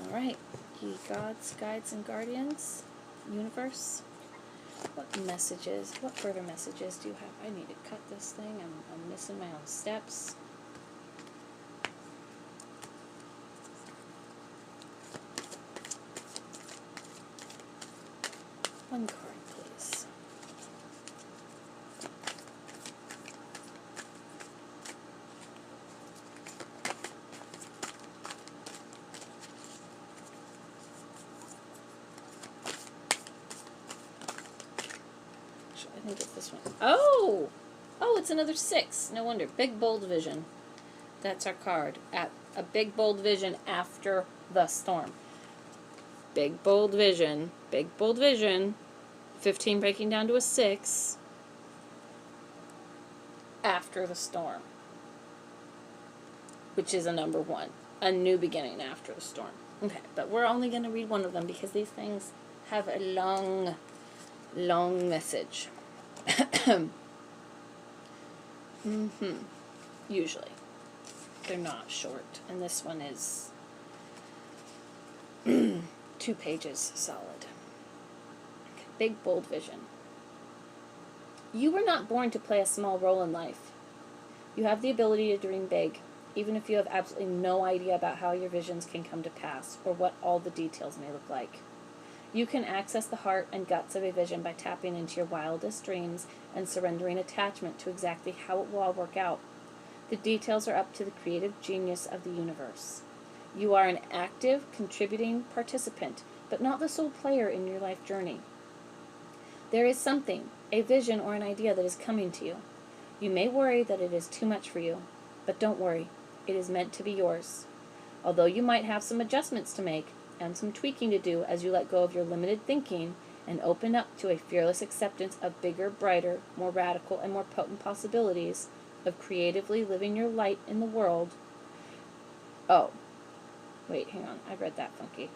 Alright, ye gods, guides, and guardians, universe, what messages, what further messages do you have? I need to cut this thing, I'm missing my own steps. One card, please. I think it's this one. Oh! Oh, it's another 6. No wonder. Big, bold vision. That's our card. At a big, bold vision after the storm. Big, bold vision. Big, bold vision. 15 breaking down to a 6. After the storm. Which is a number 1. A new beginning after the storm. Okay, but we're only going to read one of them because these things have a long, long message. Usually. They're not short. And this one is 2 pages solid. Big, bold vision. You were not born to play a small role in life. You have the ability to dream big, even if you have absolutely no idea about how your visions can come to pass or what all the details may look like. You can access the heart and guts of a vision by tapping into your wildest dreams and surrendering attachment to exactly how it will all work out. The details are up to the creative genius of the universe. You are an active, contributing participant, but not the sole player in your life journey. There is something, a vision or an idea that is coming to you. You may worry that it is too much for you, but don't worry, it is meant to be yours. Although you might have some adjustments to make and some tweaking to do as you let go of your limited thinking and open up to a fearless acceptance of bigger, brighter, more radical, and more potent possibilities of creatively living your light in the world. Oh, wait, hang on, I read that funky.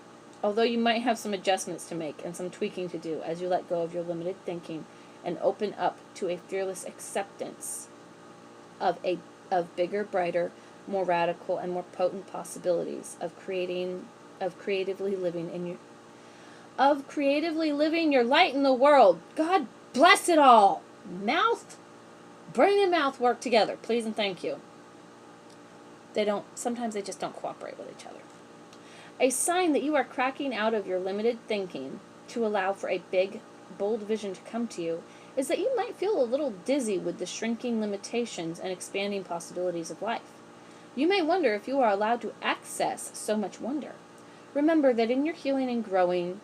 Although you might have some adjustments to make and some tweaking to do as you let go of your limited thinking and open up to a fearless acceptance of bigger, brighter, more radical, and more potent possibilities of creatively living your light in the world. God bless it all. Brain and mouth work together, please and thank you. Sometimes they just don't cooperate with each other. A sign that you are cracking out of your limited thinking to allow for a big, bold vision to come to you is that you might feel a little dizzy with the shrinking limitations and expanding possibilities of life. You may wonder if you are allowed to access so much wonder. Remember that in your healing and growing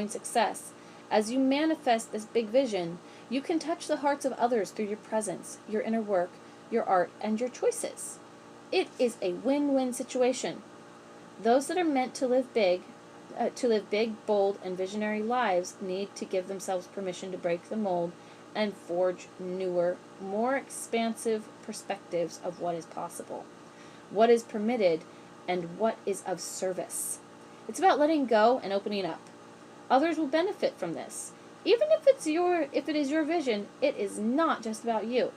success, as you manifest this big vision, you can touch the hearts of others through your presence, your inner work, your art, and your choices. It is a win-win situation. Those that are meant to live big, bold, and visionary lives need to give themselves permission to break the mold and forge newer, more expansive perspectives of what is possible, what is permitted, and what is of service. It's about letting go and opening up. Others will benefit from this. Even if it is your vision, it is not just about you.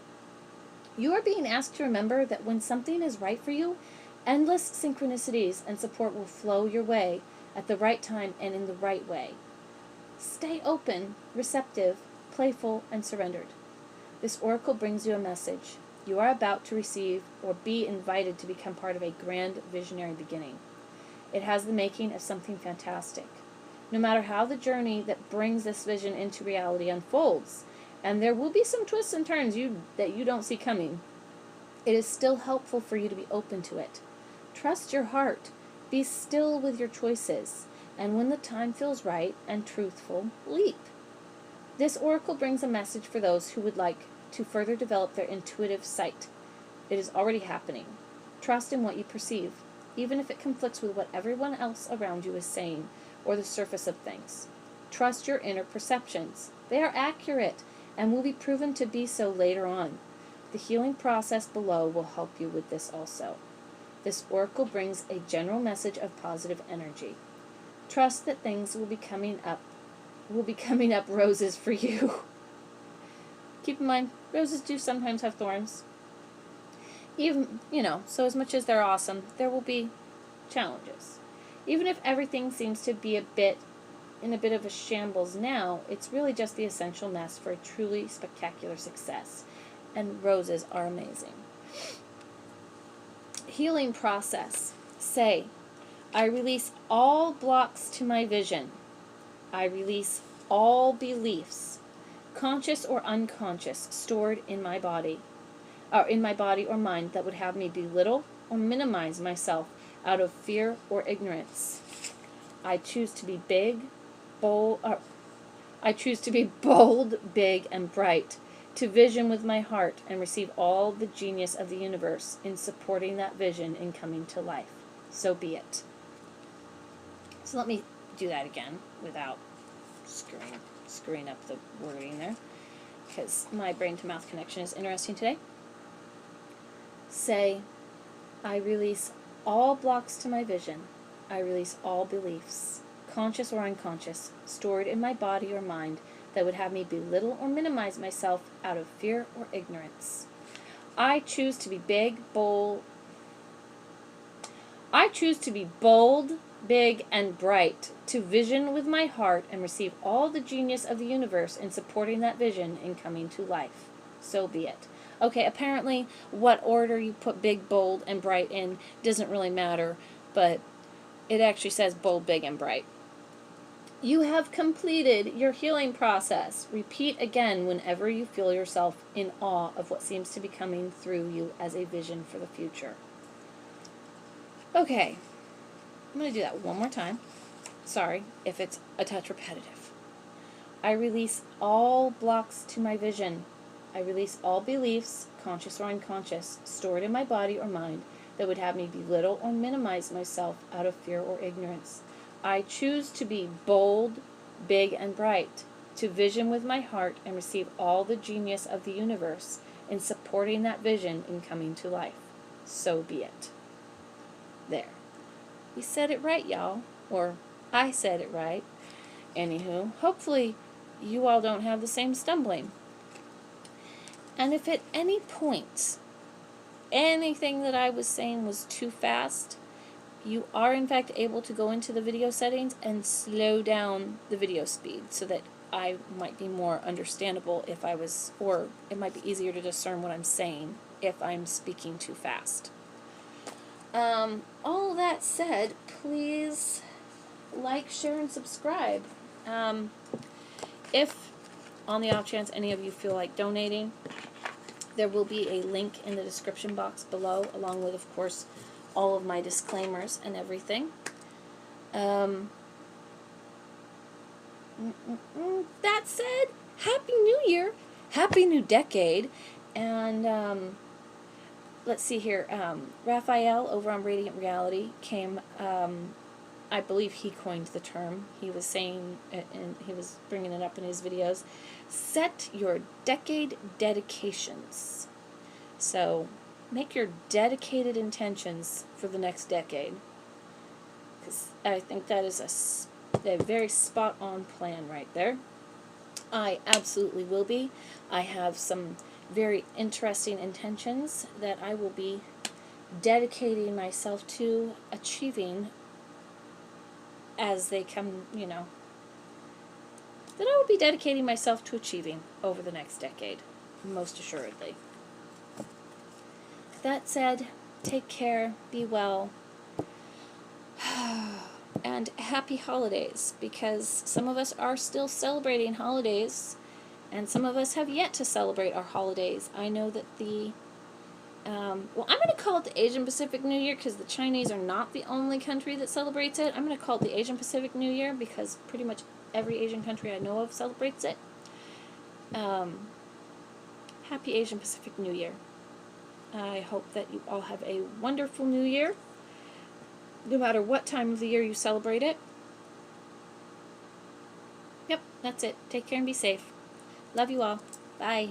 You are being asked to remember that when something is right for you, endless synchronicities and support will flow your way at the right time and in the right way. Stay open, receptive, playful, and surrendered. This oracle brings you a message. You are about to receive or be invited to become part of a grand visionary beginning. It has the making of something fantastic. No matter how the journey that brings this vision into reality unfolds, and there will be some twists and turns that you don't see coming, it is still helpful for you to be open to it. Trust your heart. Be still with your choices. And when the time feels right and truthful, leap. This oracle brings a message for those who would like to further develop their intuitive sight. It is already happening. Trust in what you perceive, even if it conflicts with what everyone else around you is saying or the surface of things. Trust your inner perceptions. They are accurate and will be proven to be so later on. The healing process below will help you with this also. This oracle brings a general message of positive energy. Trust that things will be coming up roses for you. Keep in mind, roses do sometimes have thorns. Even, so as much as they're awesome, there will be challenges. Even if everything seems to be in a bit of a shambles now, it's really just the essential mess for a truly spectacular success. And roses are amazing. Healing process. Say, I release all blocks to my vision. I release all beliefs, conscious or unconscious, stored in my body or mind that would have me belittle or minimize myself out of fear or ignorance. I choose to be bold, big, and bright, to vision with my heart and receive all the genius of the universe in supporting that vision in coming to life. So be it. So let me do that again without screwing up the wording there, because my brain-to-mouth connection is interesting today. Say, I release all blocks to my vision. I release all beliefs, conscious or unconscious, stored in my body or mind that would have me belittle or minimize myself out of fear or ignorance. I choose to be bold, big, and bright, to vision with my heart and receive all the genius of the universe in supporting that vision in coming to life. So be it. Okay, apparently what order you put big, bold, and bright in doesn't really matter, but it actually says bold, big, and bright. You have completed your healing process. Repeat again whenever you feel yourself in awe of what seems to be coming through you as a vision for the future. Okay, I'm going to do that one more time. Sorry if it's a touch repetitive. I release all blocks to my vision. I release all beliefs, conscious or unconscious, stored in my body or mind that would have me belittle or minimize myself out of fear or ignorance. I choose to be bold, big, and bright, to vision with my heart and receive all the genius of the universe in supporting that vision in coming to life. So be it. There. We said it right, y'all. Or I said it right. Anywho, hopefully you all don't have the same stumbling. And if at any point anything that I was saying was too fast, you are in fact able to go into the video settings and slow down the video speed so that I might be more understandable or it might be easier to discern what I'm saying if I'm speaking too fast. All that said, please like, share, and subscribe. If on the off chance any of you feel like donating, there will be a link in the description box below, along with, of course, all of my disclaimers and everything. That said, Happy New Year! Happy New Decade! And, let's see here, Raphael over on Radiant Reality came, I believe he coined the term. He was saying, and he was bringing it up in his videos, set your decade dedications. So, make your dedicated intentions for the next decade. Because I think that is a very spot-on plan right there. I absolutely will be. I have some very interesting intentions that I will be dedicating myself to achieving as they come, that I will be dedicating myself to achieving over the next decade, most assuredly. That said, take care, be well, and happy holidays, because some of us are still celebrating holidays, and some of us have yet to celebrate our holidays. I know that I'm going to call it the Asian Pacific New Year, because the Chinese are not the only country that celebrates it. I'm going to call it the Asian Pacific New Year, because pretty much every Asian country I know of celebrates it. Happy Asian Pacific New Year. I hope that you all have a wonderful New Year, no matter what time of the year you celebrate it. Yep, that's it. Take care and be safe. Love you all. Bye.